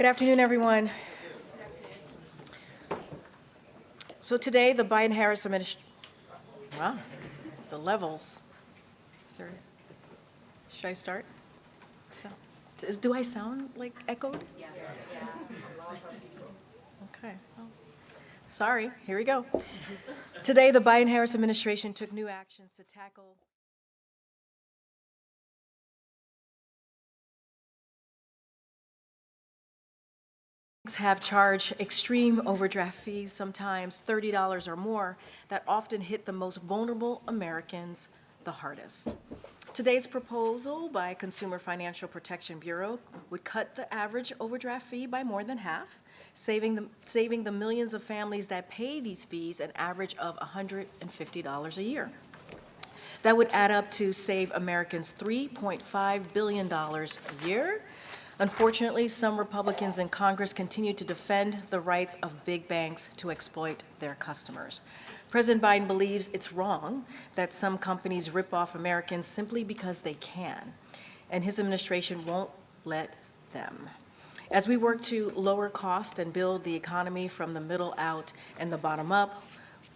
Good afternoon, everyone. So today, the Biden-Harris administration, wow, the levels. Should I start? Do I sound like echoed? Yes. Okay. Well, sorry, here we go. Today, the Biden-Harris administration took new actions to tackle have charged extreme overdraft fees, sometimes $30 or more, that often hit the most vulnerable Americans the hardest. Today's proposal by Consumer Financial Protection Bureau would cut the average overdraft fee by more than half, saving the millions of families that pay these fees an average of $150 a year. That would add up to save Americans $3.5 billion a year. Unfortunately, some Republicans in Congress continue to defend the rights of big banks to exploit their customers. President Biden believes it's wrong that some companies rip off Americans simply because they can, and his administration won't let them. As we work to lower costs and build the economy from the middle out and the bottom up,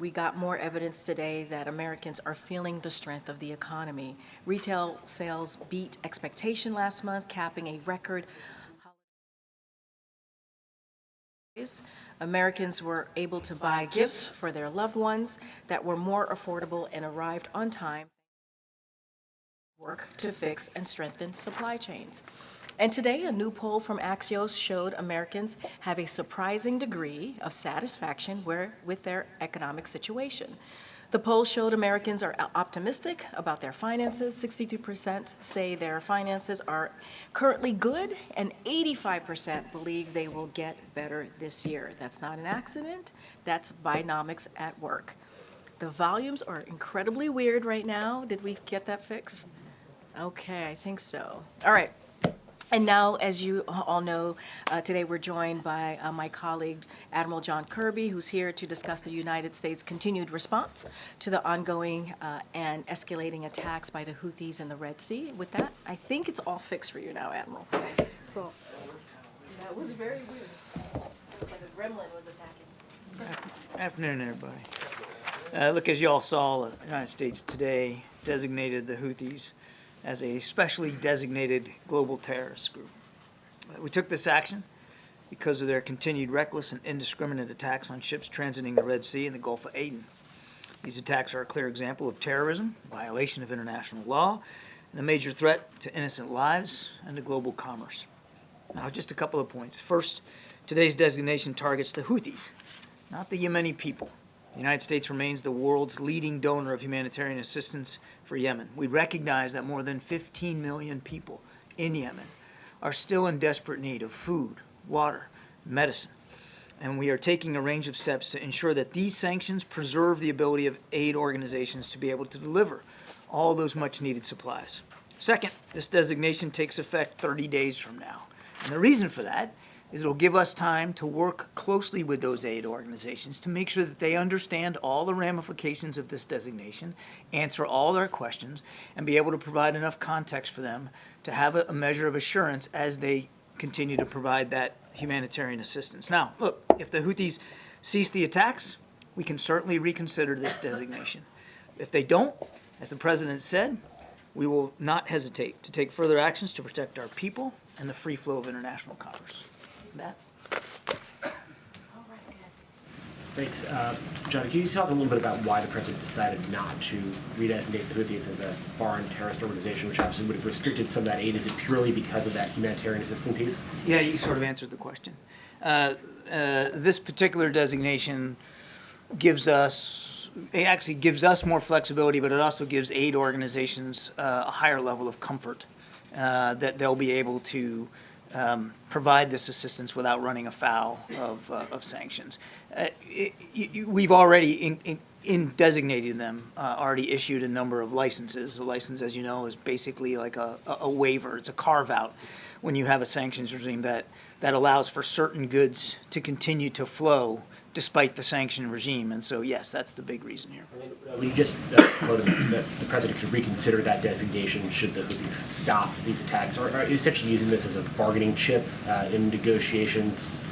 we got more evidence today that Americans are feeling the strength of the economy. Retail sales beat expectation last month, capping a record. Americans were able to buy gifts for their loved ones that were more affordable and arrived on time. Work to fix and strengthen supply chains. And today, a new poll from Axios showed Americans have a surprising degree of satisfaction with their economic situation. The poll showed Americans are optimistic about their finances. 63% say their finances are currently good, and 85% believe they will get better this year. That's not an accident. That's Bidenomics at work. The volumes are incredibly weird right now. Did we get that fixed? Okay, I think so. All right. And now, as you all know, today we're joined by my colleague, Admiral John Kirby, who's here to discuss the United States' continued response to the ongoing and escalating attacks by the Houthis in the Red Sea. With that, I think it's all fixed for you now, Admiral. So that was very weird. It was like a gremlin was attacking. Afternoon, everybody. Look, as you all saw, the United States today designated the Houthis as a specially designated global terrorist group. We took this action because of their continued reckless and indiscriminate attacks on ships transiting the Red Sea and the Gulf of Aden. These attacks are a clear example of terrorism, violation of international law, and a major threat to innocent lives and to global commerce. Now, just a couple of points. First, today's designation targets the Houthis, not the Yemeni people. The United States remains the world's leading donor of humanitarian assistance for Yemen. We recognize that more than 15 million people in Yemen are still in desperate need of food, water, medicine. And we are taking a range of steps to ensure that these sanctions preserve the ability of aid organizations to be able to deliver all those much needed supplies. Second, this designation takes effect 30 days from now. And the reason for that is it'll give us time to work closely with those aid organizations to make sure that they understand all the ramifications of this designation, answer all their questions, and be able to provide enough context for them to have a measure of assurance as they continue to provide that humanitarian assistance. Now, look, if the Houthis cease the attacks, we can certainly reconsider this designation. If they don't, as the President said, we will not hesitate to take further actions to protect our people and the free flow of international commerce. Matt? Thanks. John, can you talk a little bit about why the president decided not to redesignate the Houthis as a foreign terrorist organization, which obviously would have restricted some of that aid? Is it purely because of that humanitarian assistance piece? Yeah, you sort of answered the question. This particular designation actually gives us more flexibility, but it also gives aid organizations a higher level of comfort that they'll be able to provide this assistance without running afoul of sanctions. We've already, in designating them, already issued a number of licenses. A license, as you know, is basically like a waiver. It's a carve-out when you have a sanctions regime that that allows for certain goods to continue to flow despite the sanction regime. And so, yes, that's the big reason here. We just quoted that the president could reconsider that designation should the Houthis stop these attacks. Or are you essentially using this as a bargaining chip in negotiations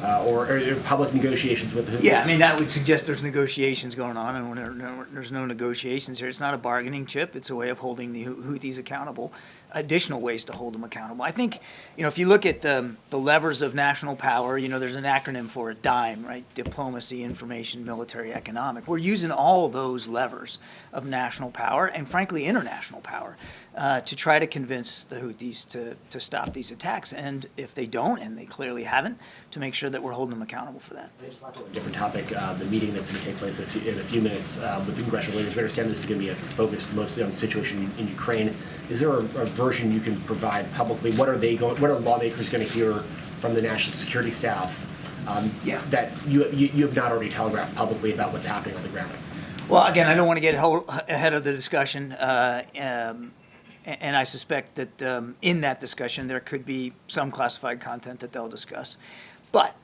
or public negotiations with the Houthis? Yeah, I mean, that would suggest there's negotiations going on, and when there's no negotiations here. It's not a bargaining chip. It's a way of holding the Houthis accountable, additional ways to hold them accountable. I think, if you look at the levers of national power, there's an acronym for it, DIME, right? Diplomacy, information, military, economic. We're using all those levers of national power and, frankly, international power to try to convince the Houthis to stop these attacks. And if they don't, and they clearly haven't, to make sure that we're holding them accountable for that. Just last one, a different topic, the meeting that's going to take place in a few minutes with the congressional leaders. We understand this is going to be focused mostly on the situation in Ukraine. Is there a version you can provide publicly? What are lawmakers going to hear from the national security staff that you have not already telegraphed publicly about what's happening on the ground? Well, again, I don't want to get ahead of the discussion, and I suspect that in that discussion there could be some classified content that they'll discuss. But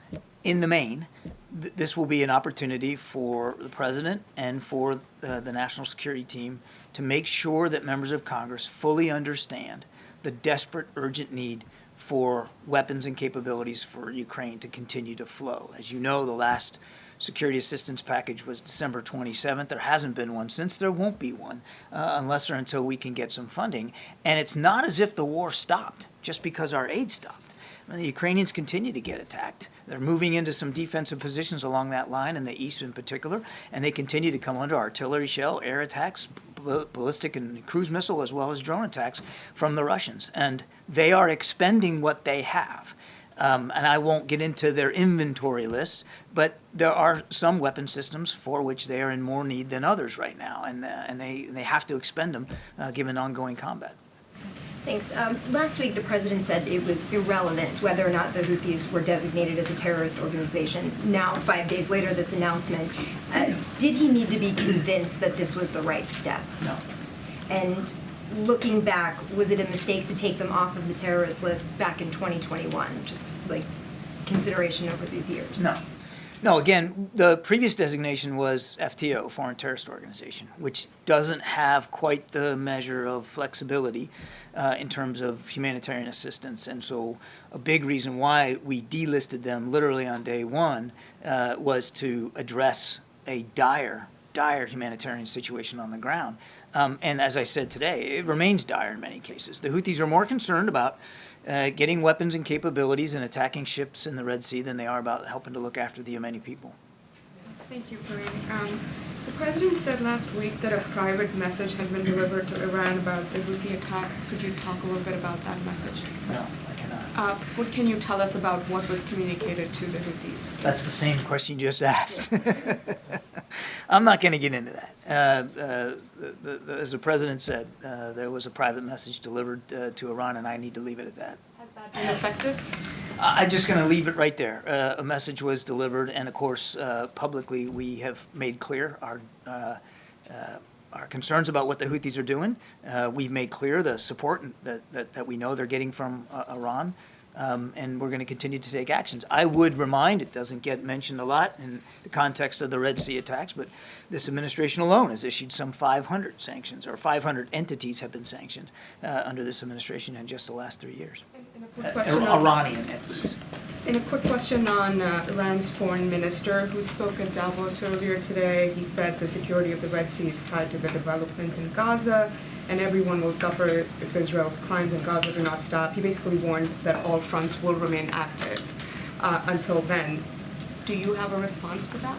in the main, this will be an opportunity for the president and for the national security team to make sure that members of Congress fully understand the desperate, urgent need for weapons and capabilities for Ukraine to continue to flow. As you know, the last security assistance package was December 27th. There hasn't been one since. There won't be one unless or until we can get some funding. And it's not as if the war stopped just because our aid stopped. I mean, the Ukrainians continue to get attacked. They're moving into some defensive positions along that line, in the east in particular, and they continue to come under artillery shell, air attacks, ballistic and cruise missile, as well as drone attacks from the Russians. And they are expending what they have. And I won't get into their inventory lists, but there are some weapon systems for which they are in more need than others right now, and they have to expend them given ongoing combat. Thanks. Last week, the president said it was irrelevant whether or not the Houthis were designated as a terrorist organization. Now, 5 days later, this announcement, did he need to be convinced that this was the right step? No. And looking back, was it a mistake to take them off of the terrorist list back in 2021? Just like consideration over these years? No. No, again, the previous designation was FTO, Foreign Terrorist Organization, which doesn't have quite the measure of flexibility in terms of humanitarian assistance. And so a big reason why we delisted them literally on day one was to address a dire humanitarian situation on the ground. And as I said today, it remains dire in many cases. The Houthis are more concerned about getting weapons and capabilities and attacking ships in the Red Sea than they are about helping to look after the Yemeni people. Thank you, Karine. The president said last week that a private message had been delivered to Iran about the Houthi attacks. Could you talk a little bit about that message? No, I cannot. What can you tell us about what was communicated to the Houthis? That's the same question you just asked. I'm not going to get into that. As the president said, there was a private message delivered to Iran, and I need to leave it at that. Has that been effective? I'm just going to leave it right there. A message was delivered, and of course, publicly, we have made clear our concerns about what the Houthis are doing. We've made clear the support that we know they're getting from Iran, and we're going to continue to take actions. I would remind, it doesn't get mentioned a lot in the context of the Red Sea attacks, but this administration alone has issued some 500 sanctions, or 500 entities have been sanctioned under this administration in just the last 3 years. And a quick question on, Iranian entities. and a quick question on Iran's foreign minister, who spoke at Davos earlier today. He said the security of the Red Sea is tied to the developments in Gaza, and everyone will suffer if Israel's crimes in Gaza do not stop. He basically warned that all fronts will remain active until then. Do you have a response to that?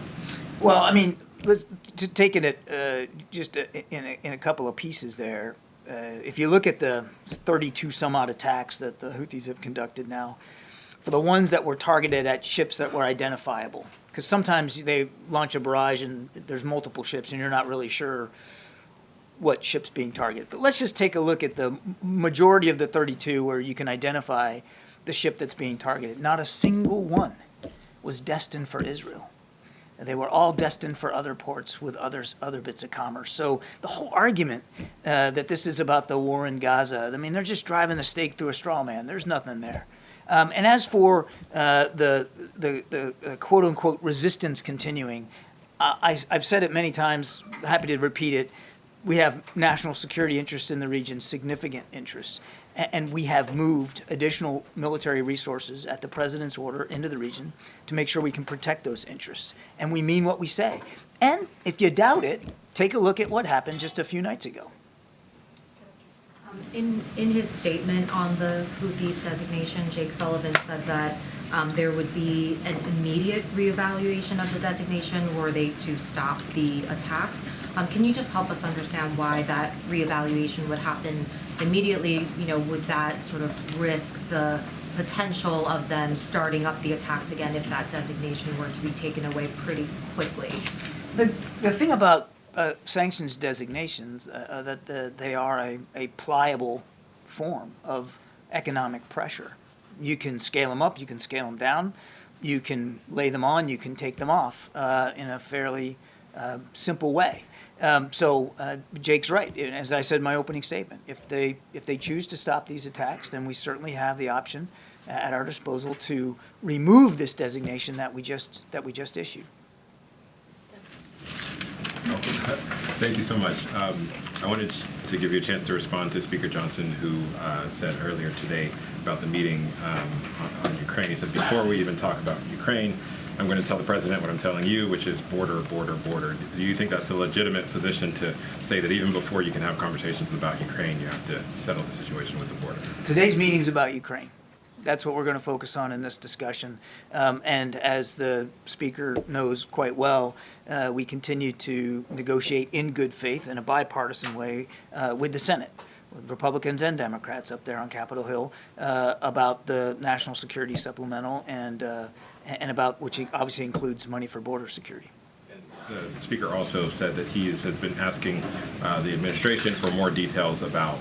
Well, I mean, let's to take it at just in a couple of pieces there. If you look at the 32 some odd attacks that the Houthis have conducted now, for the ones that were targeted at ships that were identifiable, because sometimes they launch a barrage and there's multiple ships and you're not really sure what ship's being targeted. But let's just take a look at the majority of the 32 where you can identify the ship that's being targeted. Not a single one was destined for Israel. They were all destined for other ports with other bits of commerce. So the whole argument that this is about the war in Gaza, I mean, they're just driving a stake through a straw man. There's nothing there. And as for the quote-unquote resistance continuing, I've said it many times, happy to repeat it, we have national security interests in the region, significant interests, and we have moved additional military resources at the president's order into the region to make sure we can protect those interests. And we mean what we say. And if you doubt it, take a look at what happened just a few nights ago. In his statement on the Houthis designation, Jake Sullivan said that there would be an immediate reevaluation of the designation were they to stop the attacks. Can you just help us understand why that reevaluation would happen immediately? You know, would that sort of risk the potential of them starting up the attacks again if that designation were to be taken away pretty quickly? The thing about sanctions designations, that they are a pliable form of economic pressure. You can scale them up, you can scale them down, you can lay them on, you can take them off in a fairly simple way. So Jake's right. As I said in my opening statement, if they choose to stop these attacks, then we certainly have the option at our disposal to remove this designation that we just issued. Thank you so much. I wanted to give you a chance to respond to Speaker Johnson, who said earlier today about the meeting on Ukraine. He said, before we even talk about Ukraine, I'm going to tell the president what I'm telling you, which is border, border, border. Do you think that's a legitimate position to say that even before you can have conversations about Ukraine, you have to settle the situation with the border? Today's meeting is about Ukraine. That's what we're going to focus on in this discussion. And as the speaker knows quite well, we continue to negotiate in good faith in a bipartisan way with the Senate, with Republicans and Democrats up there on Capitol Hill about the national security supplemental and about, which obviously includes money for border security. The speaker also said that he has been asking the administration for more details about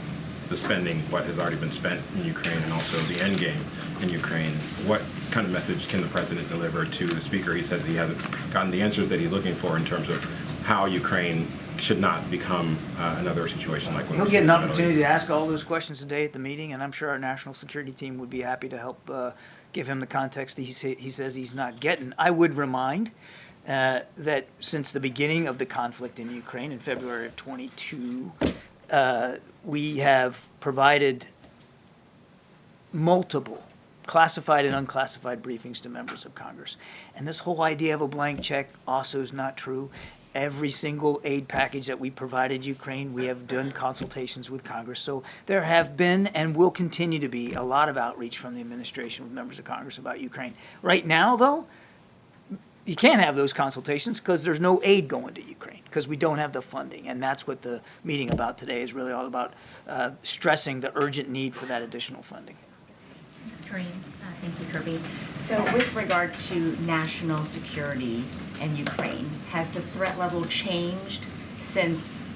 the spending, what has already been spent in Ukraine, and also the end game in Ukraine. What kind of message can the president deliver to the speaker? He says he hasn't gotten the answers that he's looking for in terms of how Ukraine should not become another situation like when He'll get an opportunity to ask all those questions today at the meeting, and I'm sure our national security team would be happy to help give him the context he says he's not getting. I would remind that since the beginning of the conflict in Ukraine in February of 22, we have provided multiple classified and unclassified briefings to members of Congress. And this whole idea of a blank check also is not true. Every single aid package that we provided Ukraine, we have done consultations with Congress. So there have been and will continue to be a lot of outreach from the administration with members of Congress about Ukraine. Right now, though, you can't have those consultations because there's no aid going to Ukraine because we don't have the funding. And that's what the meeting about today is really all about, stressing the urgent need for that additional funding. Thanks, Karine. Thank you, Kirby. So with regard to national security and Ukraine, has the threat level changed since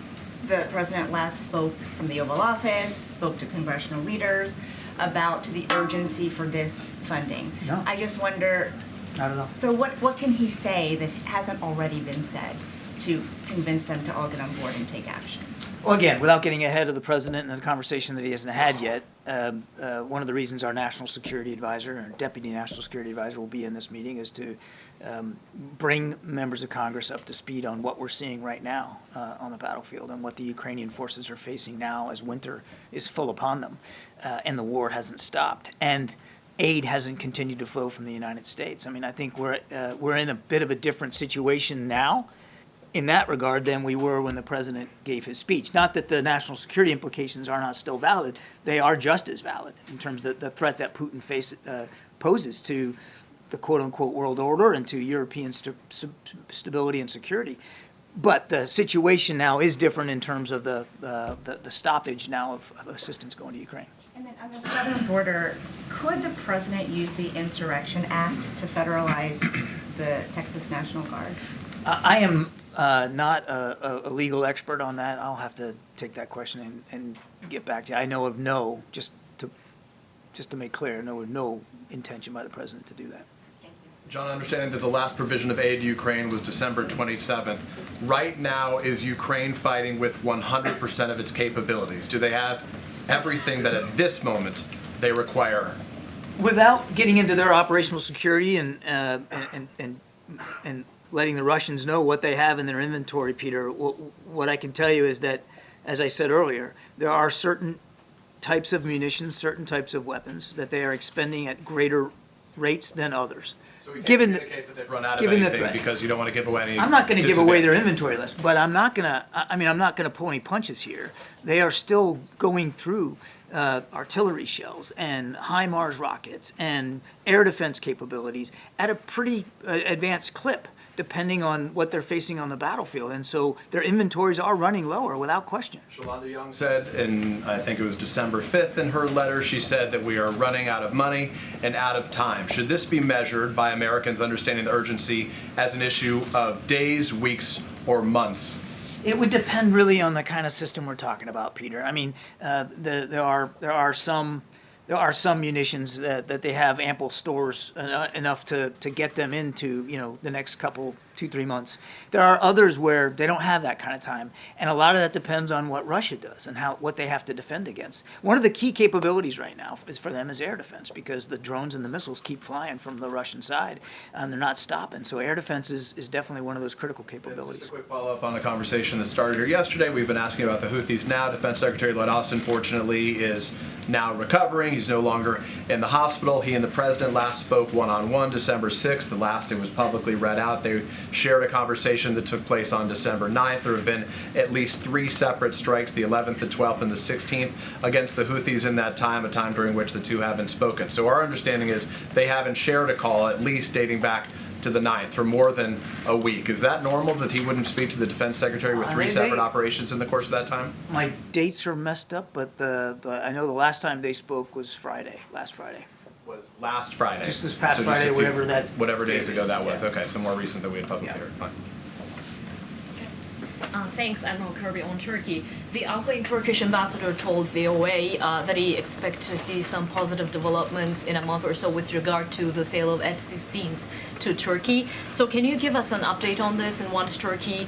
the president last spoke from the Oval Office, spoke to congressional leaders about the urgency for this funding? No. I just wonder, Not at all. so what can he say that hasn't already been said to convince them to all get on board and take action? Well, again, without getting ahead of the president and the conversation that he hasn't had yet, one of the reasons our national security advisor, or deputy national security advisor, will be in this meeting is to bring members of Congress up to speed on what we're seeing right now on the battlefield and what the Ukrainian forces are facing now as winter is full upon them and the war hasn't stopped. And aid hasn't continued to flow from the United States. I mean, I think we're in a bit of a different situation now in that regard than we were when the president gave his speech. Not that the national security implications are not still valid. They are just as valid in terms of the threat that Putin poses to the quote-unquote world order and to European stability and security. But the situation now is different in terms of the stoppage now of assistance going to Ukraine. And then on the southern border, could the president use the Insurrection Act to federalize the Texas National Guard? I am not a legal expert on that. I'll have to take that question and get back to you. I know of no, just to make clear, no intention by the president to do that. John, understanding that the last provision of aid to Ukraine was December 27th, right now is Ukraine fighting with 100% of its capabilities? Do they have everything that at this moment they require Without getting into their operational security and letting the Russians know what they have in their inventory, Peter, what I can tell you is that, as I said earlier, there are certain types of munitions, certain types of weapons that they are expending at greater rates than others. So we can't Given communicate that they've run out of given the anything threat. because you don't want to give away any. I'm not going to give away their disadvantage. inventory list, but I'm not going to pull any punches here. They are still going through artillery shells and HIMARS rockets and air defense capabilities at a pretty advanced clip, depending on what they're facing on the battlefield. And so their inventories are running lower without question. Shalonda Young said, in I think it was December 5th in her letter, she said that we are running out of money and out of time. Should this be measured by Americans understanding the urgency as an issue of days, weeks, or months? It would depend really on the kind of system we're talking about, Peter. I mean, there are some munitions that they have ample stores enough to get them into, the next couple, 2-3 months. There are others where they don't have that kind of time, and a lot of that depends on what Russia does and what they have to defend against. One of the key capabilities right now for them is air defense, because the drones and the missiles keep flying from the Russian side, and they're not stopping. So air defense is definitely one of those critical capabilities. Just a quick follow-up on the conversation that started here yesterday. We've been asking about the Houthis now. Defense Secretary Lloyd Austin, fortunately, is now recovering. He's no longer in the hospital. He and the president last spoke one-on-one December 6th. The last it was publicly read out. They shared a conversation that took place on December 9th. There have been at least 3 separate strikes, the 11th, the 12th, and the 16th, against the Houthis in that time, a time during which the two haven't spoken. So our understanding is they haven't shared a call, at least dating back to the 9th, for more than a week. Is that normal that he wouldn't speak to the defense secretary with 3 separate operations in the course of that time? My dates are messed up, but I know the last time they spoke was last Friday. Was last Friday. Just this past So Friday, whatever days ago that was. Yeah. Okay, so more recent than we had publicly heard. Fine. Thanks, Admiral Kirby. On Turkey, the outgoing Turkish ambassador told VOA that he expects to see some positive developments in a month or so with regard to the sale of F-16s to Turkey. So can you give us an update on this? And once Turkey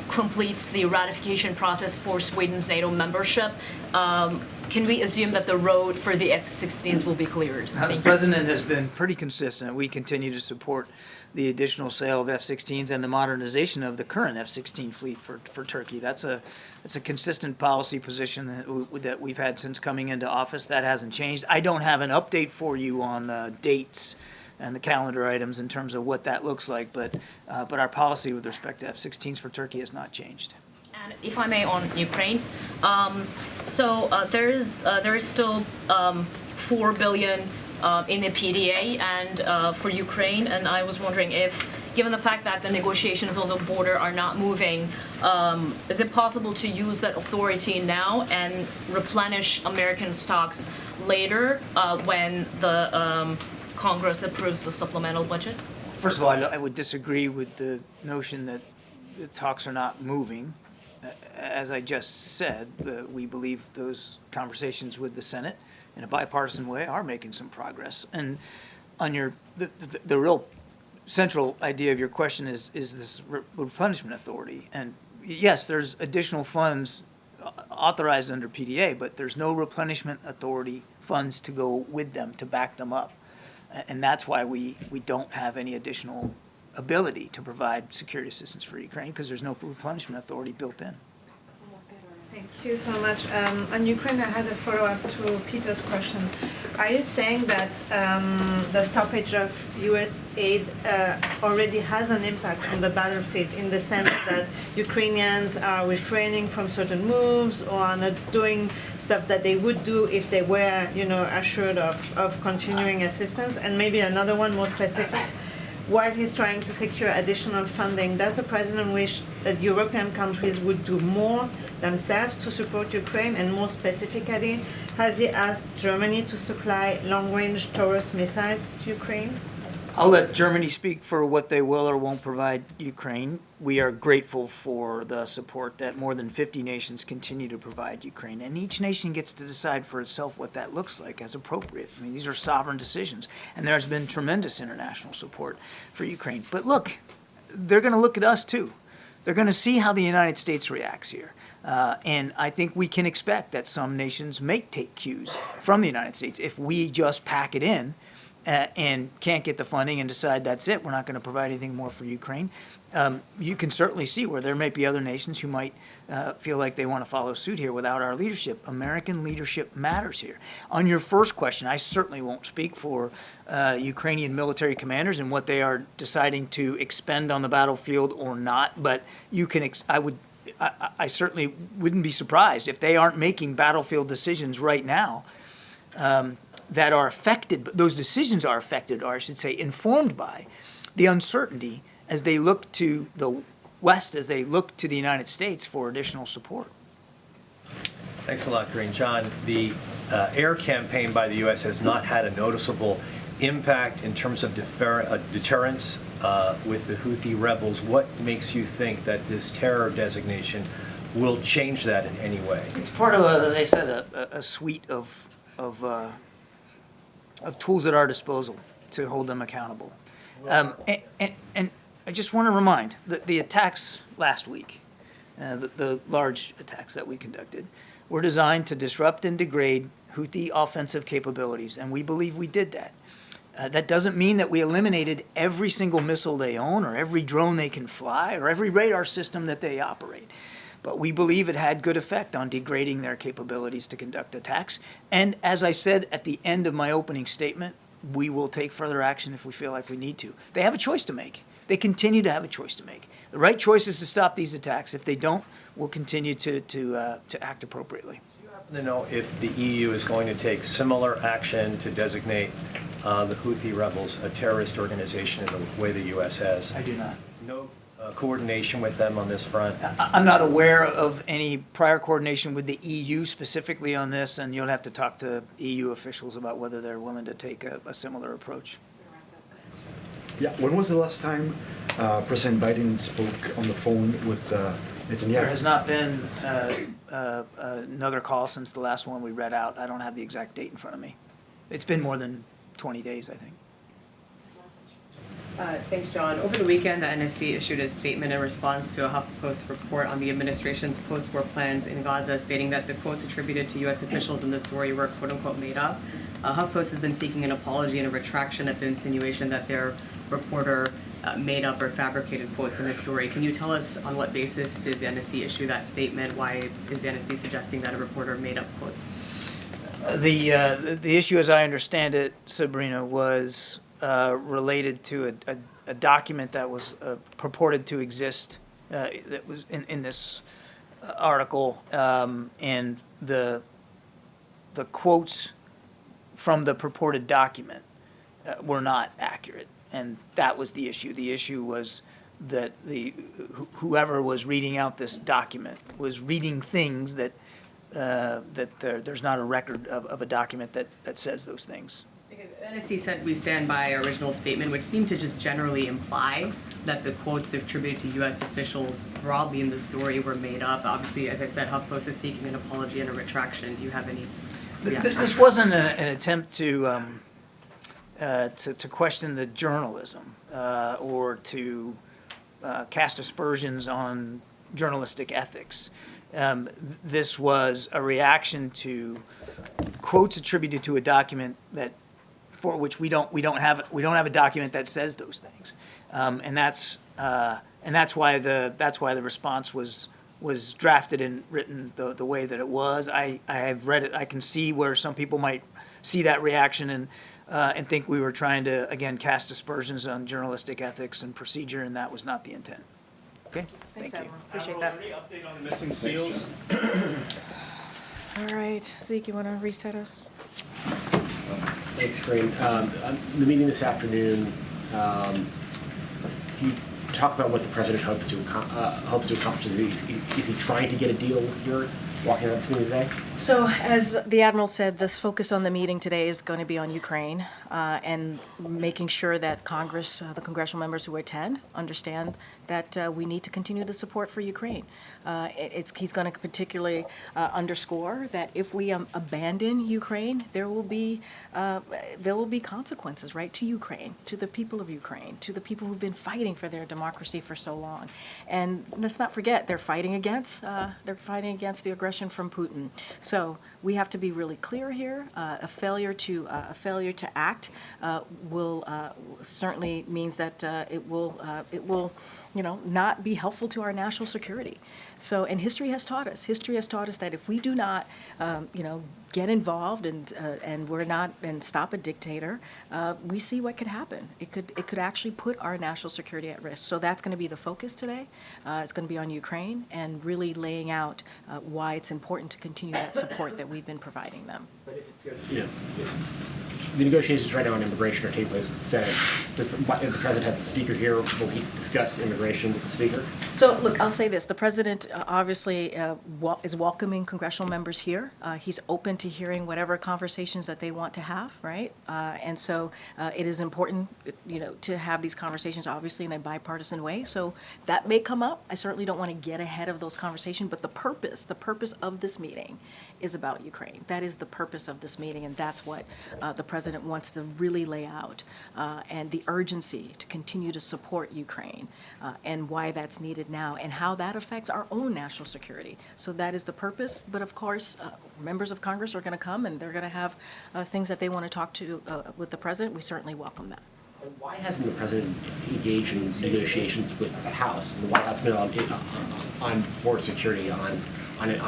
completes the ratification process for Sweden's NATO membership, can we assume that the road for the F-16s will be cleared? The president has been pretty consistent. We continue to support the additional sale of F-16s and the modernization of the current F-16 fleet for Turkey. That's a consistent policy position that we've had since coming into office. That hasn't changed. I don't have an update for you on the dates and the calendar items in terms of what that looks like, but our policy with respect to F-16s for Turkey has not changed. And if I may, on Ukraine, there is still $4 billion in the PDA and for Ukraine, and I was wondering if, given the fact that the negotiations on the border are not moving, is it possible to use that authority now and replenish American stocks later when the Congress approves the supplemental budget? First of all, I would disagree with the notion that the talks are not moving. As I just said, we believe those conversations with the Senate in a bipartisan way are making some progress. And on the real central idea of your question is this replenishment authority. And yes, there's additional funds authorized under PDA, but there's no replenishment authority funds to go with them to back them up. And that's why we don't have any additional ability to provide security assistance for Ukraine, because there's no replenishment authority built in. Thank you so much. On Ukraine, I had a follow-up to Peter's question. Are you saying that the stoppage of U.S. aid already has an impact on the battlefield, in the sense that Ukrainians are refraining from certain moves or are not doing stuff that they would do if they were, assured of continuing assistance? And maybe another one more specific. While he's trying to secure additional funding, does the president wish that European countries would do more themselves to support Ukraine? And more specifically, has he asked Germany to supply long-range Taurus missiles to Ukraine? I'll let Germany speak for what they will or won't provide Ukraine. We are grateful for the support that more than 50 nations continue to provide Ukraine. And each nation gets to decide for itself what that looks like as appropriate. I mean, these are sovereign decisions. And there's been tremendous international support for Ukraine. But look, they're going to look at us too. They're going to see how the United States reacts here. And I think we can expect that some nations may take cues from the United States. If we just pack it in and can't get the funding and decide that's it, we're not going to provide anything more for Ukraine, you can certainly see where there might be other nations who might feel like they want to follow suit here without our leadership. American leadership matters here. On your first question, I certainly won't speak for Ukrainian military commanders and what they are deciding to expend on the battlefield or not, but you can, I certainly wouldn't be surprised if they aren't making battlefield decisions right now that are affected, those decisions are affected, or I should say informed by the uncertainty as they look to the West, as they look to the United States for additional support. Thanks a lot, Karine. John, the air campaign by the U.S. has not had a noticeable impact in terms of deterrence with the Houthi rebels. What makes you think that this terror designation will change that in any way? It's part of, as I said, a suite of tools at our disposal to hold them accountable. And I just want to remind that the attacks last week, the large attacks that we conducted, were designed to disrupt and degrade Houthi offensive capabilities, and we believe we did that. That doesn't mean that we eliminated every single missile they own or every drone they can fly or every radar system that they operate. But we believe it had good effect on degrading their capabilities to conduct attacks. And as I said at the end of my opening statement, we will take further action if we feel like we need to. They have a choice to make. They continue to have a choice to make. The right choice is to stop these attacks. If they don't, we'll continue to act appropriately. Do you happen to know if the EU is going to take similar action to designate the Houthi rebels a terrorist organization in the way the U.S. has? I do not. No coordination with them on this front? I'm not aware of any prior coordination with the EU specifically on this, and you'll have to talk to EU officials about whether they're willing to take a similar approach. Yeah, when was the last time President Biden spoke on the phone with Netanyahu? There has not been another call since the last one we read out. I don't have the exact date in front of me. It's been more than 20 days, I think. Thanks, John. Over the weekend, the NSC issued a statement in response to a HuffPost report on the administration's post-war plans in Gaza, stating that the quotes attributed to U.S. officials in the story were quote-unquote made up. HuffPost has been seeking an apology and a retraction at the insinuation that their reporter made up or fabricated quotes in this story. Can you tell us on what basis did the NSC issue that statement? Why is the NSC suggesting that a reporter made up quotes? The issue, as I understand it, Sabrina, was related to a document that was purported to exist that was in this article, and the quotes from the purported document were not accurate, and that was the issue. The issue was that whoever was reading out this document was reading things that there's not a record of a document that says those things. Because NSC said we stand by our original statement, which seemed to just generally imply that the quotes attributed to U.S. officials broadly in the story were made up. Obviously, as I said, HuffPost is seeking an apology and a retraction. Do you have any reaction? This wasn't an attempt to question the journalism or to cast aspersions on journalistic ethics. This was a reaction to quotes attributed to a document that, for which we don't have a document that says those things, and that's why the response was drafted and written the way that it was. I have read it. I can see where some people might see that reaction and think we were trying to again cast aspersions on journalistic ethics and procedure, and that was not the intent. Okay. Thanks, Thank you. Admiral. Appreciate that. Any update on the missing SEALs? All right, Zeke, you want to reset us? Thanks, Karine. The meeting this afternoon, can you talk about what the president hopes to accomplish? Is he trying to get a deal here walking out of this meeting today? So, as the Admiral said, this focus on the meeting today is going to be on Ukraine and making sure that Congress, the congressional members who attend, understand that we need to continue to support for Ukraine. He's going to particularly underscore that if we abandon Ukraine, there will be consequences, right, to Ukraine, to the people of Ukraine, to the people who've been fighting for their democracy for so long. And let's not forget, they're fighting against the aggression from Putin. So we have to be really clear here. A failure to act will certainly means that it will not be helpful to our national security. So, and history has taught us that if we do not, get involved and stop a dictator, we see what could happen. It could actually put our national security at risk. So that's going to be the focus today. It's going to be on Ukraine and really laying out why it's important to continue that support that we've been providing them. But if it's good, the negotiations right now on immigration are taking place with the Senate. If the president has the speaker here, will he discuss immigration with the speaker? So, look, I'll say this. The president obviously is welcoming congressional members here. He's open to hearing whatever conversations that they want to have, right? And so it is important, to have these conversations, obviously, in a bipartisan way. So that may come up. I certainly don't want to get ahead of those conversations, but the purpose of this meeting is about Ukraine. That is the purpose of this meeting, and that's what the president wants to really lay out, and the urgency to continue to support Ukraine, and why that's needed now, and how that affects our own national security. So that is the purpose, but of course, members of Congress are going to come, and they're going to have things that they want to talk to with the president. We certainly welcome that. And why hasn't the president engaged in negotiations with the House? The White House been on border security, on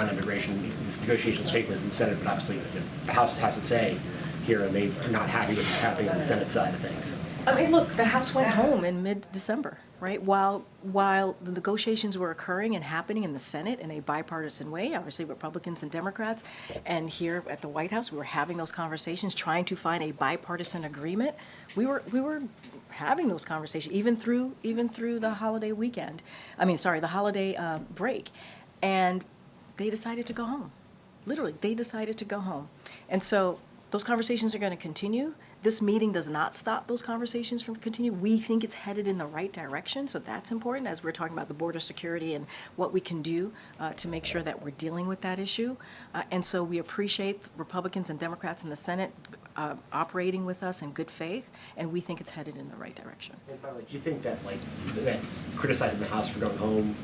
immigration. These negotiations take place in the Senate, but obviously the House has to say here, and they are not happy with what's happening on the Senate side of things. I mean, look, the House went home in mid-December, right? While the negotiations were occurring and happening in the Senate in a bipartisan way, obviously Republicans and Democrats, and here at the White House, we were having those conversations, trying to find a bipartisan agreement. We were having those conversations even through the holiday weekend. The holiday break, and they decided to go home. Literally, they decided to go home, and so those conversations are going to continue. This meeting does not stop those conversations from continue. We think it's headed in the right direction, so that's important as we're talking about the border security and what we can do to make sure that we're dealing with that issue. And so we appreciate Republicans and Democrats in the Senate operating with us in good faith, and we think it's headed in the right direction. And finally, do you think that that criticizing the House for going home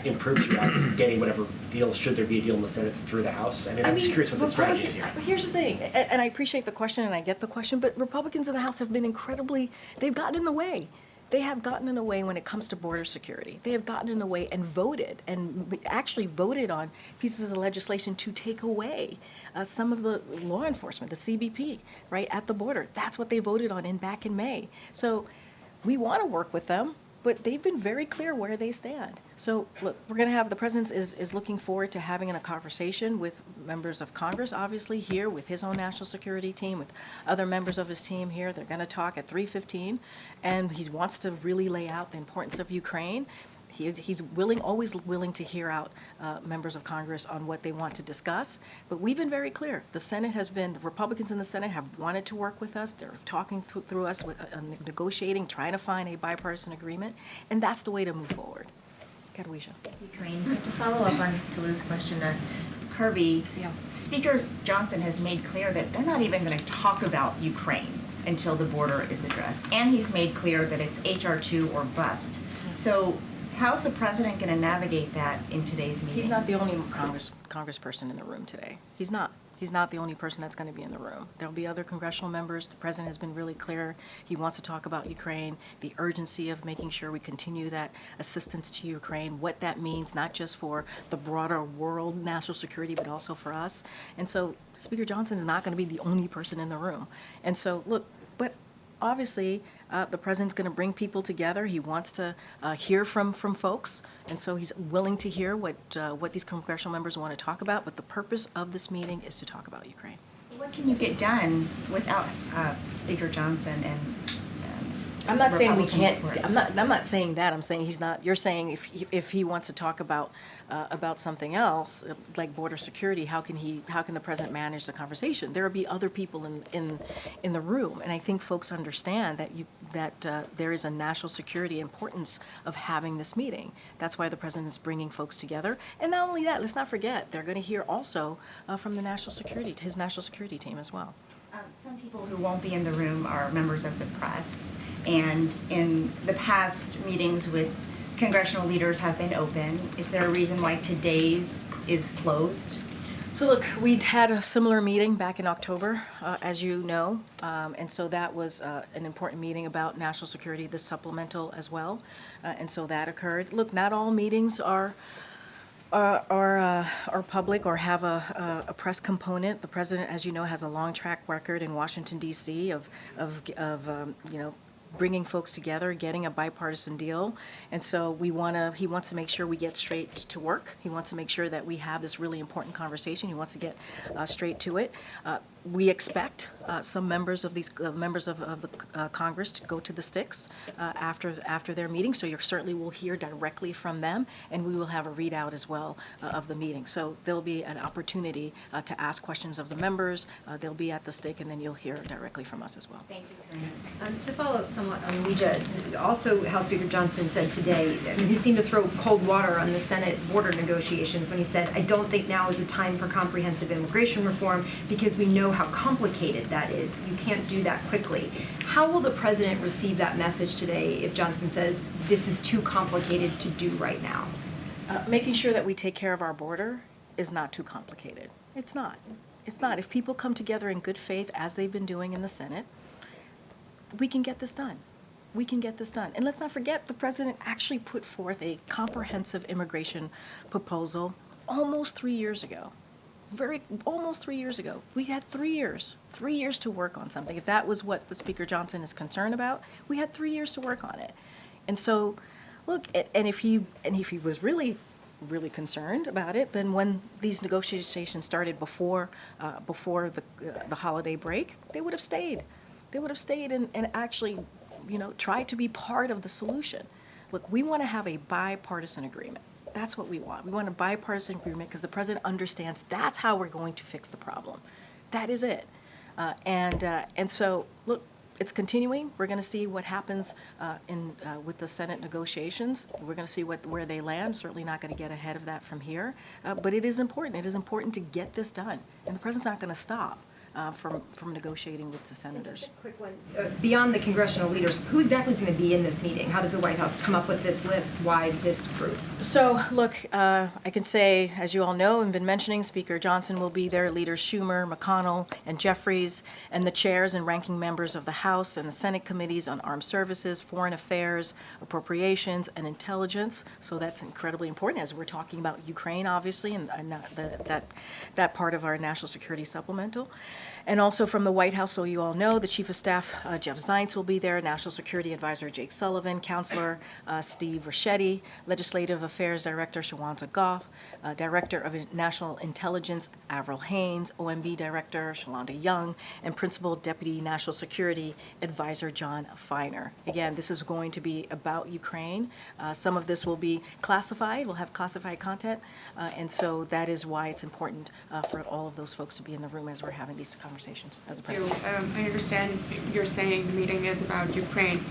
improves your odds of getting whatever deal, should there be a deal in the Senate, through the House? I'm just curious what the strategy is here. Here's the thing, and I appreciate the question and I get the question, but Republicans in the House have been they've gotten in the way. They have gotten in the way when it comes to border security. They have gotten in the way and actually voted on pieces of legislation to take away some of the law enforcement, the CBP, right, at the border. That's what they voted on back in May. So we want to work with them, but they've been very clear where they stand. So, look, the president is looking forward to having a conversation with members of Congress, obviously, here with his own national security team, with other members of his team here. They're going to talk at 3:15, and he wants to really lay out the importance of Ukraine. He's always willing to hear out members of Congress on what they want to discuss. But we've been very clear. The Republicans in the Senate have wanted to work with us. They're talking through us, negotiating, trying to find a bipartisan agreement. And that's the way to move forward. Karuisha. Thank you, Karine. To follow up on Tulu's question, Kirby, Speaker Johnson has made clear that they're not even going to talk about Ukraine until the border is addressed. And he's made clear that it's HR 2 or bust. So how's the president going to navigate that in today's meeting? He's not the only congressperson in the room today. He's not. He's not the only person that's going to be in the room. There'll be other congressional members. The president has been really clear. He wants to talk about Ukraine, the urgency of making sure we continue that assistance to Ukraine, what that means, not just for the broader world national security, but also for us. And so Speaker Johnson is not going to be the only person in the room. And so, look, but obviously, the president's going to bring people together. He wants to hear from folks, and so he's willing to hear what these congressional members want to talk about. But the purpose of this meeting is to talk about Ukraine. What can you get done without Speaker Johnson I'm not saying we Republican can't, support. I'm not saying that, I'm saying he's not, you're saying if he wants to talk about something else, like border security, how can the president manage the conversation? There will be other people in the room, and I think folks understand that there is a national security importance of having this meeting. That's why the president is bringing folks together, and not only that, let's not forget, they're gonna hear also from the his national security team as well. Some people who won't be in the room are members of the press, and in the past, meetings with congressional leaders have been open. Is there a reason why today's is closed? So look, we'd had a similar meeting back in October, as you know, and so that was an important meeting about national security, the supplemental as well, and so that occurred. Look, not all meetings are public or have a press component. The president, as you know, has a long track record in Washington D.C. of bringing folks together, getting a bipartisan deal, and so he wants to make sure we get straight to work. He wants to make sure that we have this really important conversation. He wants to get straight to it. We expect some members of the Congress to go to the sticks after their meeting, so you certainly will hear directly from them, and we will have a readout as well of the meeting. So there'll be an opportunity to ask questions of the members. They'll be at the stick, and then you'll hear directly from us as well. Thank you. To follow up somewhat on Ouija, also House Speaker Johnson said today, I mean, he seemed to throw cold water on the Senate border negotiations when he said, I don't think now is the time for comprehensive immigration reform because we know how complicated that is. You can't do that quickly. How will the president receive that message today if Johnson says this is too complicated to do right now? Making sure that we take care of our border is not too complicated. It's not. It's not. If people come together in good faith, as they've been doing in the Senate, we can get this done. We can get this done. And let's not forget, the president actually put forth a comprehensive immigration proposal almost 3 years ago. Almost 3 years ago. We had 3 years to work on something. If that was what the Speaker Johnson is concerned about, we had 3 years to work on it. And so, look, and if he was really concerned about it, then when these negotiations started before the holiday break, they would have stayed. They would have stayed and actually, tried to be part of the solution. Look, we want to have a bipartisan agreement. That's what we want. We want a bipartisan agreement because the president understands that's how we're going to fix the problem. That is it. And so, look, it's continuing. We're going to see what happens with the Senate negotiations. We're going to see where they land. Certainly not going to get ahead of that from here. But it is important. It is important to get this done. And the president's not going to stop from negotiating with the senators. Just a quick one. Beyond the congressional leaders, who exactly is going to be in this meeting? How did the White House come up with this list? Why this group? So, look, I can say, as you all know and been mentioning, Speaker Johnson will be there, Leaders Schumer, McConnell, and Jeffries, and the chairs and ranking members of the House and the Senate committees on Armed Services, Foreign Affairs, Appropriations, and Intelligence. So that's incredibly important as we're talking about Ukraine, obviously, and that part of our national security supplemental. And also from the White House, so you all know, the Chief of Staff, Jeff Zients, will be there, National Security Advisor Jake Sullivan, Counselor Steve Ricchetti, Legislative Affairs Director Shawanta Goff, Director of National Intelligence Avril Haines, OMB Director Shalonda Young, and Principal Deputy National Security Advisor John Feiner. Again, this is going to be about Ukraine. Some of this will be classified, we'll have classified content, and so that is why it's important for all of those folks to be in the room as we're having these conversations as a president. I understand you're saying the meeting is about Ukraine.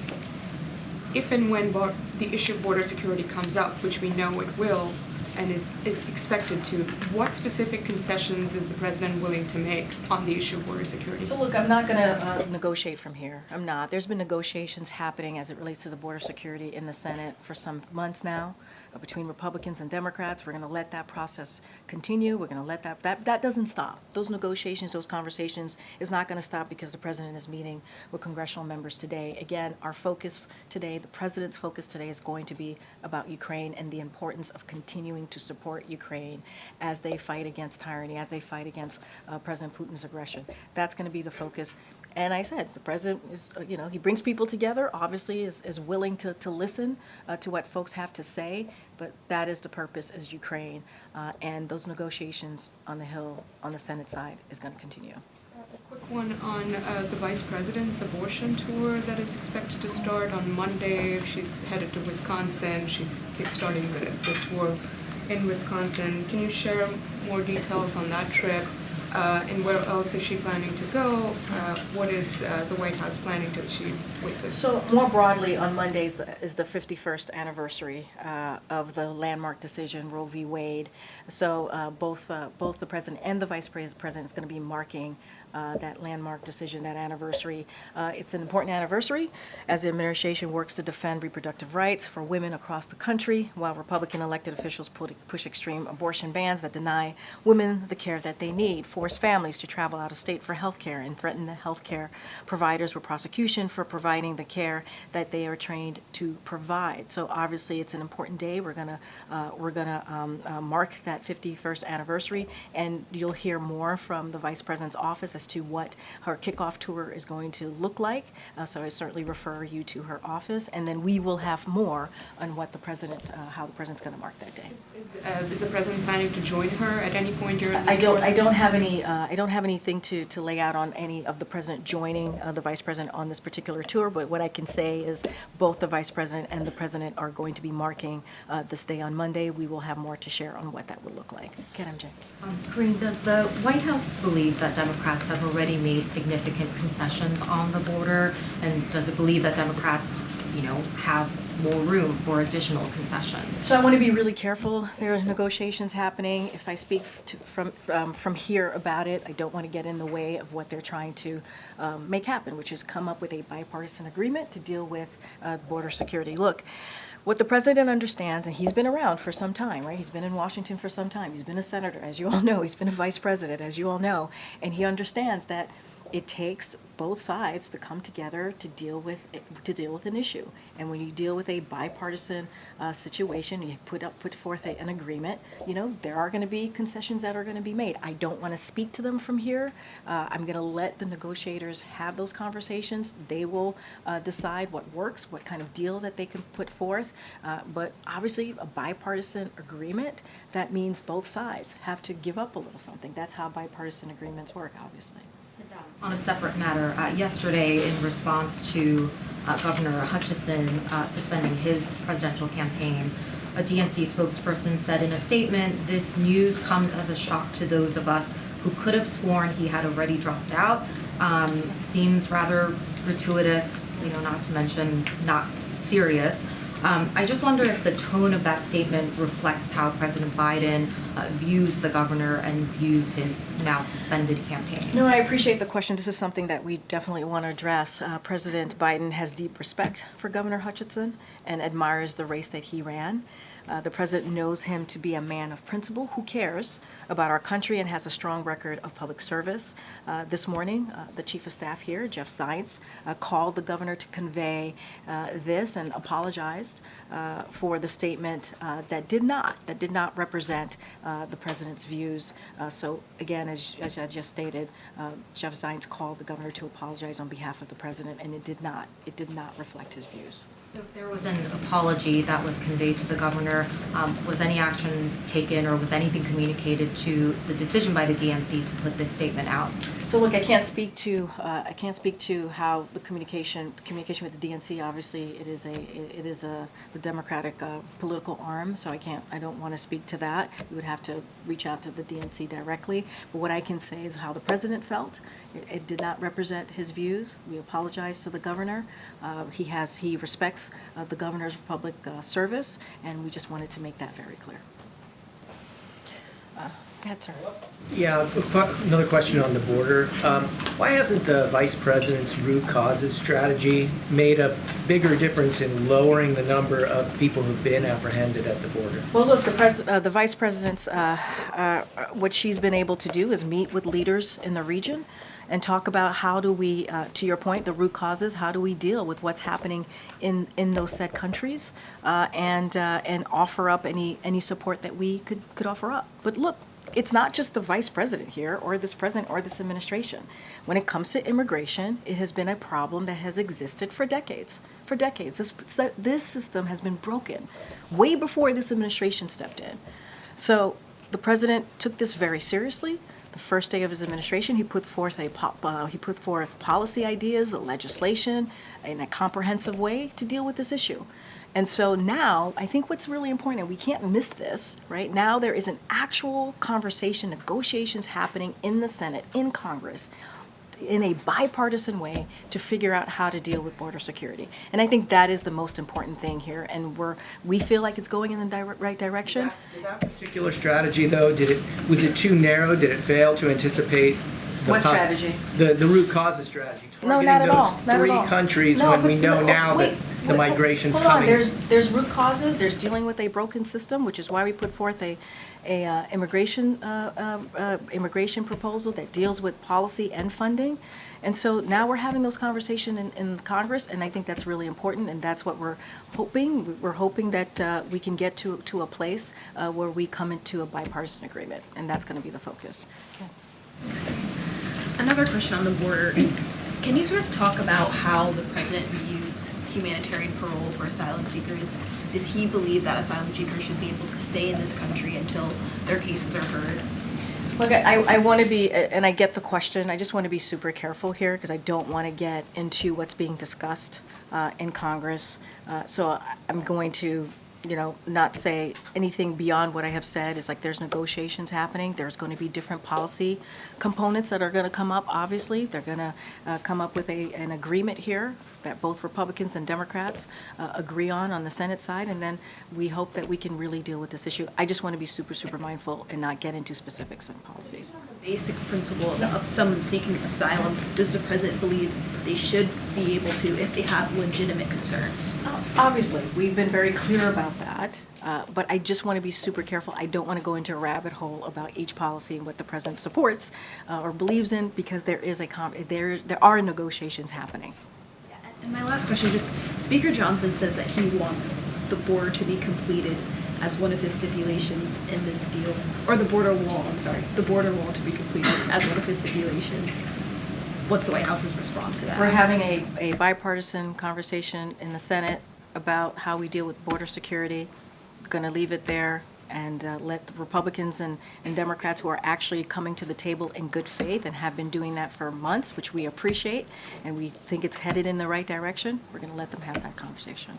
If and when the issue of border security comes up, which we know it will, and is expected to, what specific concessions is the president willing to make on the issue of border security? So look, I'm not going to negotiate from here. I'm not. There's been negotiations happening as it relates to the border security in the Senate for some months now between Republicans and Democrats. We're going to let that process continue. We're going to let that doesn't stop. Those negotiations, those conversations is not going to stop because the president is meeting with congressional members today. Again, our focus today, the president's focus today is going to be about Ukraine and the importance of continuing to support Ukraine as they fight against tyranny, as they fight against President Putin's aggression. That's going to be the focus. And I said, the president is, he brings people together, obviously is willing to listen to what folks have to say, but that is the purpose, is Ukraine. And those negotiations on the Hill, on the Senate side, is going to continue. A quick one on the Vice President's abortion tour that is expected to start on Monday. She's headed to Wisconsin. She's kickstarting the tour in Wisconsin. Can you share more details on that trip? And where else is she planning to go? What is the White House planning to achieve with this? So more broadly, on Mondays is the 51st anniversary of the landmark decision, Roe v. Wade. So both the president and the vice president is going to be marking that landmark decision, that anniversary. It's an important anniversary as the administration works to defend reproductive rights for women across the country, while Republican elected officials push extreme abortion bans that deny women the care that they need, force families to travel out of state for health care, and threaten the health care providers with prosecution for providing the care that they are trained to provide. So obviously it's an important day. We're gonna mark that 51st anniversary, and you'll hear more from the Vice President's office as to what her kickoff tour is going to look like. So I certainly refer you to her office, and then we will have more on what the president, how the president's going to mark that day. Is the president planning to join her at any point during this I tour? don't have anything to lay out on any of the president joining the vice president on this particular tour. But what I can say is both the vice president and the president are going to be marking this day on Monday. We will have more to share on what that would look like. MJ. Karine, does the White House believe that Democrats have already made significant concessions on the border? And does it believe that Democrats, have more room for additional concessions? So I want to be really careful. There are negotiations happening. If I speak from here about it, I don't want to get in the way of what they're trying to make happen, which is come up with a bipartisan agreement to deal with border security. Look, what the president understands, and he's been around for some time, right? He's been in Washington for some time. He's been a senator, as you all know. He's been a vice president, as you all know. And he understands that it takes both sides to come together to deal with an issue. And when you deal with a bipartisan situation, you put forth an agreement. There are going to be concessions that are going to be made. I don't want to speak to them from here. I'm going to let the negotiators have those conversations. They will decide what works, what kind of deal that they can put forth. But obviously, a bipartisan agreement, that means both sides have to give up a little something. That's how bipartisan agreements work, obviously. On a separate matter, yesterday in response to Governor Hutchinson suspending his presidential campaign, a DNC spokesperson said in a statement, "This news comes as a shock to those of us who could have sworn he had already dropped out." Seems rather gratuitous, not to mention not serious. I just wonder if the tone of that statement reflects how President Biden views the governor and views his now suspended campaign. No, I appreciate the question. This is something that we definitely want to address. President Biden has deep respect for Governor Hutchinson and admires the race that he ran. The president knows him to be a man of principle who cares about our country and has a strong record of public service. This morning, the chief of staff here, Jeff Zients, called the governor to convey this and apologized for the statement that did not represent the president's views. So again, as I just stated, Jeff Zients called the governor to apologize on behalf of the president, and it did not reflect his views. So if there was an apology that was conveyed to the governor, was any action taken or was anything communicated to the decision by the DNC to put this statement out? So look, I can't speak to how the communication with the DNC. Obviously, it is the Democratic political arm. So I don't want to speak to that. You would have to reach out to the DNC directly. But what I can say is how the president felt. It did not represent his views. We apologize to the governor. He respects the governor's public service, and we just wanted to make that very clear. Go ahead, sir. Yeah, another question on the border. Why hasn't the vice president's root causes strategy made a bigger difference in lowering the number of people who've been apprehended at the border? Well, look, the vice president's, what she's been able to do is meet with leaders in the region and talk about how do we, to your point, the root causes, how do we deal with what's happening in those said countries, and offer up any support that we could offer up. But look, it's not just the vice president here or this president or this administration. When it comes to immigration, it has been a problem that has existed for decades. For decades, this system has been broken way before this administration stepped in. So the president took this very seriously. the first day of his administration, he put forth policy ideas, legislation, in a comprehensive way to deal with this issue. And so now, I think what's really important, and we can't miss this, right? Now there is an actual conversation, negotiations happening in the Senate, in Congress, in a bipartisan way to figure out how to deal with border security. And I think that is the most important thing here. And we feel like it's going in the right direction. Did that particular strategy, though, was it too narrow? Did it fail to anticipate What strategy? The root causes strategy? No, not at all. Not at all. Three countries No, when we but- know no, now wait, that the wait, migration's hold on. coming. There's root causes. There's dealing with a broken system, which is why we put forth a immigration proposal that deals with policy and funding. And so now we're having those conversations in Congress, and I think that's really important, and that's what we're hoping. We're hoping that we can get to a place where we come into a bipartisan agreement, and that's going to be the focus. Another question on the border. Can you sort of talk about how the president views humanitarian parole for asylum seekers? Does he believe that asylum seekers should be able to stay in this country until their cases are heard? Look, I want to be, and I get the question, I just want to be super careful here because I don't want to get into what's being discussed in Congress. So I'm going to, not say anything beyond what I have said. It's like there's negotiations happening. There's going to be different policy components that are going to come up, obviously. They're going to come up with an agreement here that both Republicans and Democrats agree on the Senate side, and then we hope that we can really deal with this issue. I just want to be super, super mindful and not get into specifics and policies. The basic principle of someone seeking asylum, does the president believe they should be able to if they have legitimate concerns? Obviously, we've been very clear about that, but I just want to be super careful. I don't want to go into a rabbit hole about each policy and what the president supports or believes in, because there are negotiations happening. And my last question, just Speaker Johnson says that he wants the border to be completed as one of his stipulations in this deal, or the border wall to be completed as one of his stipulations. What's the White House's response to that? We're having a bipartisan conversation in the Senate about how we deal with border security. Going to leave it there and let the Republicans and Democrats who are actually coming to the table in good faith and have been doing that for months, which we appreciate, and we think it's headed in the right direction, we're going to let them have that conversation.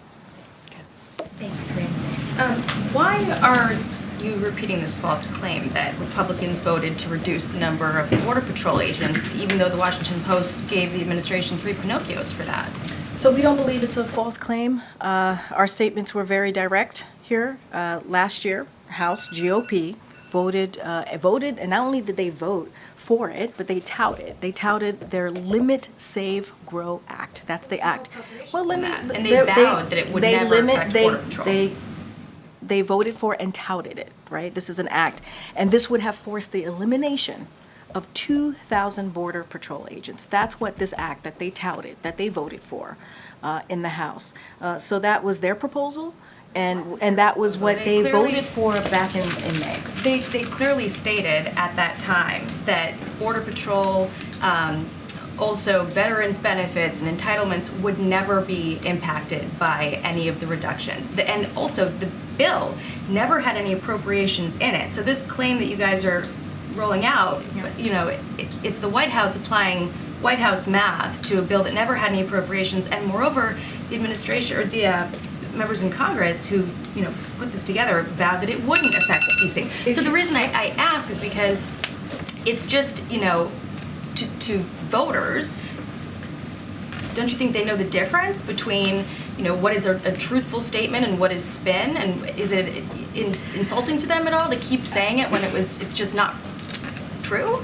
Thank you, Karine. Why are you repeating this false claim that Republicans voted to reduce the number of Border Patrol agents, even though the Washington Post gave the administration 3 Pinocchios for that? So we don't believe it's a false claim. Our statements were very direct here. Last year, House GOP voted, and not only did they vote for it, but they touted their Limit, Save, Grow Act. That's the act. Well, limit, and they vowed that it would never affect Border Patrol. They voted for and touted it, right? This is an act. And this would have forced the elimination of 2,000 Border Patrol agents. That's what this act that they touted, that they voted for in the House. So that was their proposal. And that was what they voted for back in May. They clearly stated at that time that Border Patrol, also veterans' benefits and entitlements would never be impacted by any of the reductions. And also the bill never had any appropriations in it. So this claim that you guys are rolling out, it's the White House applying White House math to a bill that never had any appropriations. And moreover, the administration or the members in Congress who, put this together vowed that it wouldn't affect these things. So the reason I ask is because it's just, to voters, don't you think they know the difference between, what is a truthful statement and what is spin? And is it insulting to them at all to keep saying it when it's just not true?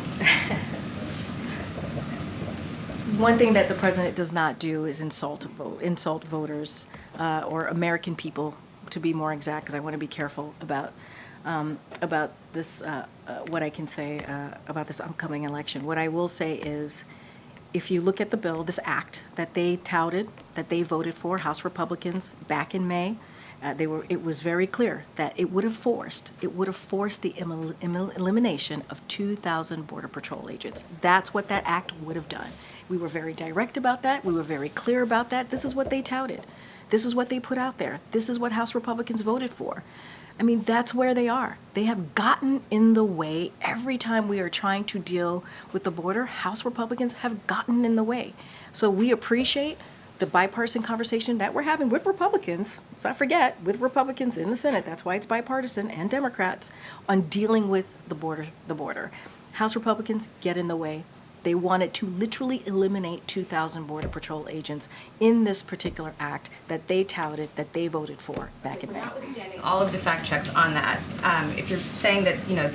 One thing that the president does not do is insult voters or American people, to be more exact, because I want to be careful about this, what I can say about this upcoming election. What I will say is, if you look at the bill, this act that they touted, that they voted for, House Republicans, back in May, it was very clear that it would have forced the elimination of 2,000 Border Patrol agents. That's what that act would have done. We were very direct about that. We were very clear about that. This is what they touted. This is what they put out there. This is what House Republicans voted for. I mean, that's where they are. They have gotten in the way every time we are trying to deal with the border. House Republicans have gotten in the way. So we appreciate the bipartisan conversation that we're having with Republicans, let's not forget, with Republicans in the Senate, that's why it's bipartisan, and Democrats, on dealing with the border. House Republicans get in the way. They wanted to literally eliminate 2,000 Border Patrol agents in this particular act that they touted, that they voted for back in May. Notwithstanding all of the fact checks on that, if you're saying that, you know,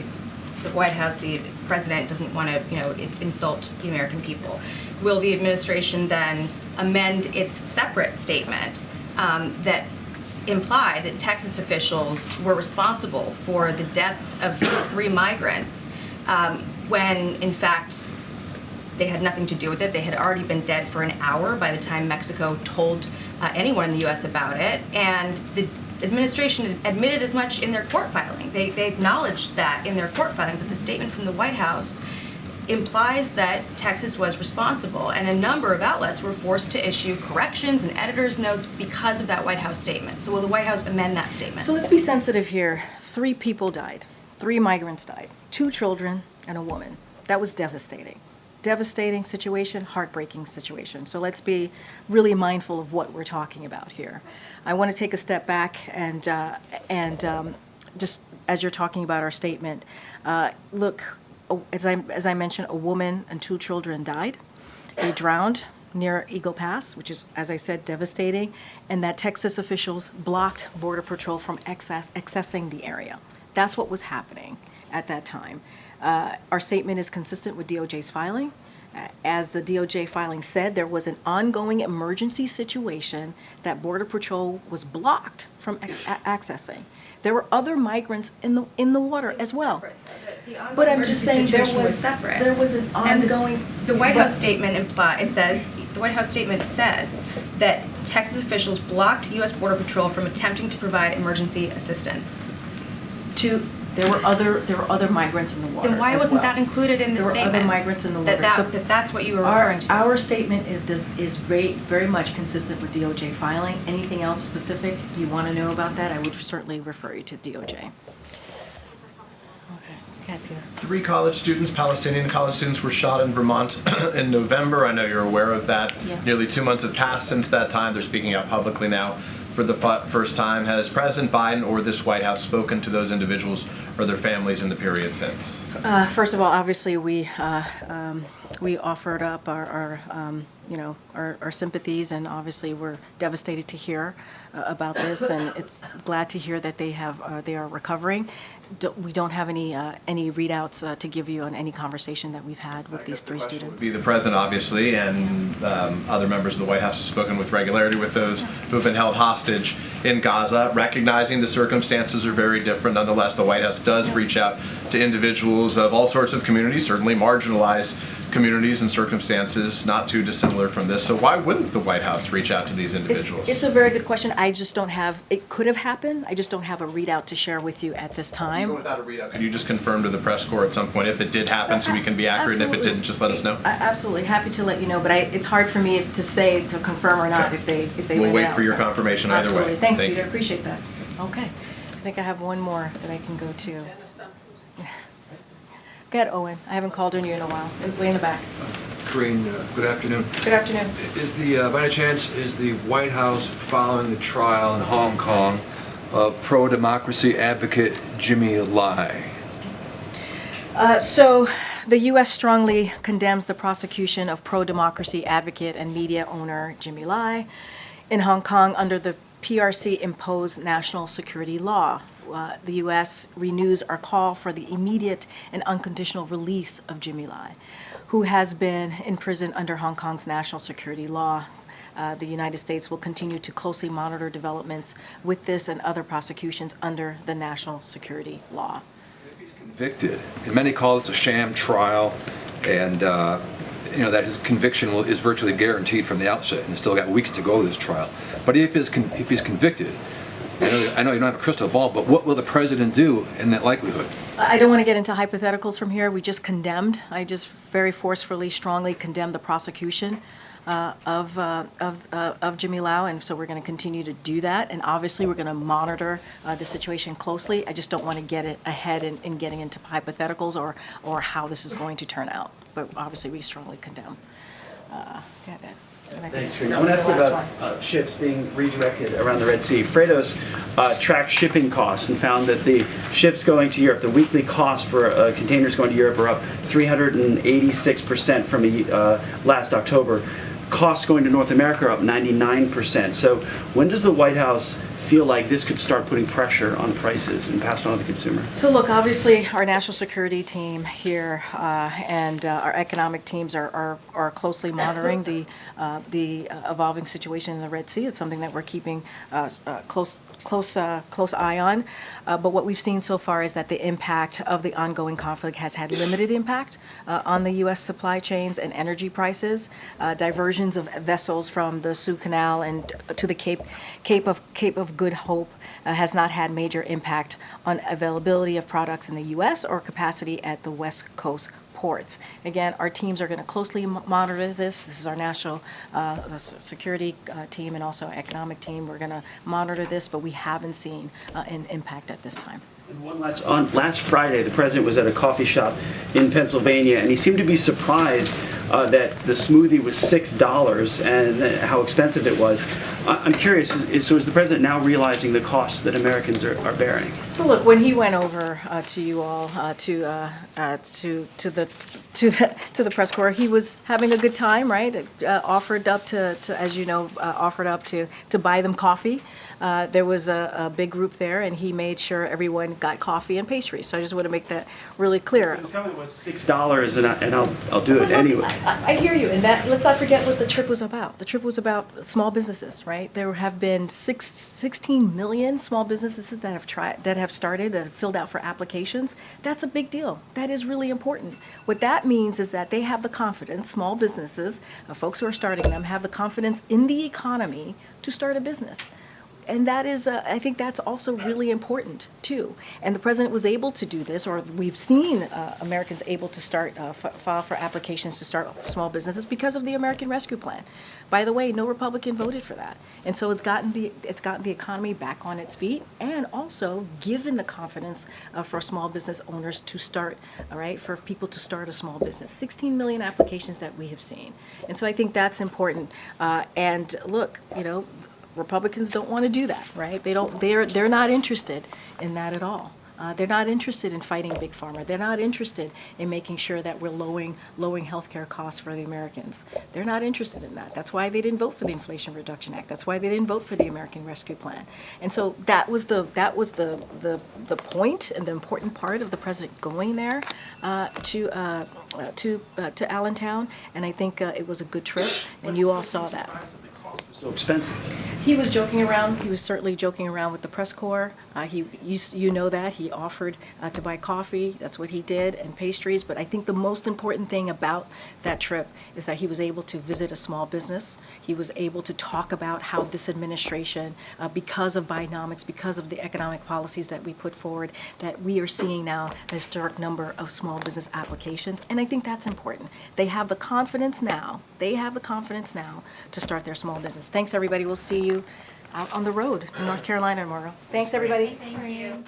the White House, the president doesn't want to, you know, insult the American people, will the administration then amend its separate statement that imply that Texas officials were responsible for the deaths of 3 migrants when, in fact, they had nothing to do with it? They had already been dead for an hour by the time Mexico told anyone in the U.S. about it, and the administration admitted as much in their court filing. They acknowledged that in their court filing, but the statement from the White House implies that Texas was responsible, and a number of outlets were forced to issue corrections and editor's notes because of that White House statement. So will the White House amend that statement? So let's be sensitive here. 3 people died. 3 migrants died. 2 children and a woman. That was devastating. Devastating situation, heartbreaking situation. So let's be really mindful of what we're talking about here. I want to take a step back and just as you're talking about our statement, look, as I mentioned, a woman and 2 children died. They drowned near Eagle Pass, which is, as I said, devastating, and that Texas officials blocked Border Patrol from accessing the area. That's what was happening at that time. Our statement is consistent with DOJ's filing. As the DOJ filing said, there was an ongoing emergency situation that Border Patrol was blocked from accessing. There were other migrants in the water as well. But I'm just saying there was an ongoing. And the White House statement the White House statement says that Texas officials blocked U.S. Border Patrol from attempting to provide emergency assistance. There were other migrants in the water. Then why wasn't that included in the statement? There were other migrants in the water. That's what you were referring to. Our statement is very much consistent with DOJ filing. Anything else specific you want to know about that, I would certainly refer you to DOJ. Okay, 3 college students, Palestinian college students, were shot in Vermont in November. I know you're aware of that. Yeah. Nearly 2 months have passed since that time. They're speaking out publicly now for the first time. Has President Biden or this White House spoken to those individuals or their families in the period since? First of all, obviously we offered up our sympathies, and obviously we're devastated to hear about this, and it's glad to hear that they are recovering. We don't have any readouts to give you on any conversation that we've had with these 3 students. Be the president, obviously, and other members of the White House have spoken with regularity with those who have been held hostage in Gaza, recognizing the circumstances are very different. Nonetheless, the White House does reach out to individuals of all sorts of communities, certainly marginalized communities and circumstances not too dissimilar from this. So why wouldn't the White House reach out to these individuals? It's a very good question. I just don't have, it could have happened. I just don't have a readout to share with you at this time. Even without a readout, could you just confirm to the press corps at some point if it did happen so we can be accurate, and if it didn't, just let us know? Absolutely. Happy to let you know, but it's hard for me to say, to confirm or not if they We'll wait out. for your confirmation either Absolutely. way. Thanks, Thank Peter. you. Appreciate that. Okay. I think I have one more that I can go to. Go ahead, Owen. I haven't called on you in a while. Way in the back. Karine, good afternoon. Good afternoon. Is by any chance, is the White House following the trial in Hong Kong of pro-democracy advocate Jimmy Lai? So the U.S. strongly condemns the prosecution of pro-democracy advocate and media owner Jimmy Lai in Hong Kong under the PRC-imposed national security law. The U.S. renews our call for the immediate and unconditional release of Jimmy Lai, who has been in prison under Hong Kong's national security law. The United States will continue to closely monitor developments with this and other prosecutions under the national security law. Convicted, and many call this a sham trial, and that his conviction is virtually guaranteed from the outset, and he's still got weeks to go this trial. But if he's convicted, I know you don't have a crystal ball, but what will the president do in that likelihood? I don't want to get into hypotheticals from here. I just very forcefully, strongly condemned the prosecution of Jimmy Lau, and so we're going to continue to do that. And obviously, we're going to monitor the situation closely. I just don't want to get it ahead in getting into hypotheticals or how this is going to turn out. But obviously, we strongly condemn. Thanks. I want to ask you about ships being redirected around the Red Sea. Freightos tracked shipping costs and found that the ships going to Europe, the weekly cost for containers going to Europe are up 386% from last October. Costs going to North America are up 99%. So when does the White House feel like this could start putting pressure on prices and pass it on to the consumer? So look, obviously, our national security team here and our economic teams are closely monitoring the evolving situation in the Red Sea. It's something that we're keeping close eye on. But what we've seen so far is that the impact of the ongoing conflict has had limited impact on the U.S. supply chains and energy prices. Diversions of vessels from the Suez Canal and to the Cape of Good Hope has not had major impact on availability of products in the U.S. or capacity at the West Coast ports. Again, our teams are going to closely monitor this. This is our national security team and also economic team. We're going to monitor this, but we haven't seen an impact at this time. And one last Friday, the president was at a coffee shop in Pennsylvania, and he seemed to be surprised that the smoothie was $6 and how expensive it was. I'm curious, so is the president now realizing the costs that Americans are bearing? So look, when he went over to you all to the press corps, he was having a good time, right? Offered up to as you know, offered up to buy them coffee. There was a big group there, and he made sure everyone got coffee and pastries. So I just want to make that really clear. His comment was $6, and I'll do it anyway. I hear you, and that let's not forget what the trip was about. The trip was about small businesses, right? There have been 16 million small businesses that have started, that have filled out for applications. That's a big deal. That is really important. What that means is that they have the confidence, small businesses, folks who are starting them, have the confidence in the economy to start a business. And that is, I think that's also really important, too. And the president was able to do this, or we've seen Americans able to start, file for applications to start small businesses because of the American Rescue Plan. By the way, no Republican voted for that. And so it's gotten the economy back on its feet, and also given the confidence for small business owners to start, all right, for people to start a small business. 16 million applications that we have seen. And so I think that's important. And look, you know, Republicans don't want to do that, right? They're not interested in that at all. They're not interested in fighting Big Pharma. They're not interested in making sure that we're lowering healthcare costs for the Americans. They're not interested in that. That's why they didn't vote for the Inflation Reduction Act. That's why they didn't vote for the American Rescue Plan. And so that was the point and the important part of the president going there to Allentown. And I think it was a good trip, and you all saw that. So expensive. He was joking around. He was certainly joking around with the press corps. You know that. He offered to buy coffee. That's what he did, and pastries. But I think the most important thing about that trip is that he was able to visit a small business. He was able to talk about how this administration, because of Bidenomics, because of the economic policies that we put forward, that we are seeing now a historic number of small business applications. And I think that's important. They have the confidence now. To start their small business. Thanks, everybody. We'll see you out on the road in North Carolina tomorrow. Thanks, everybody. Thank you.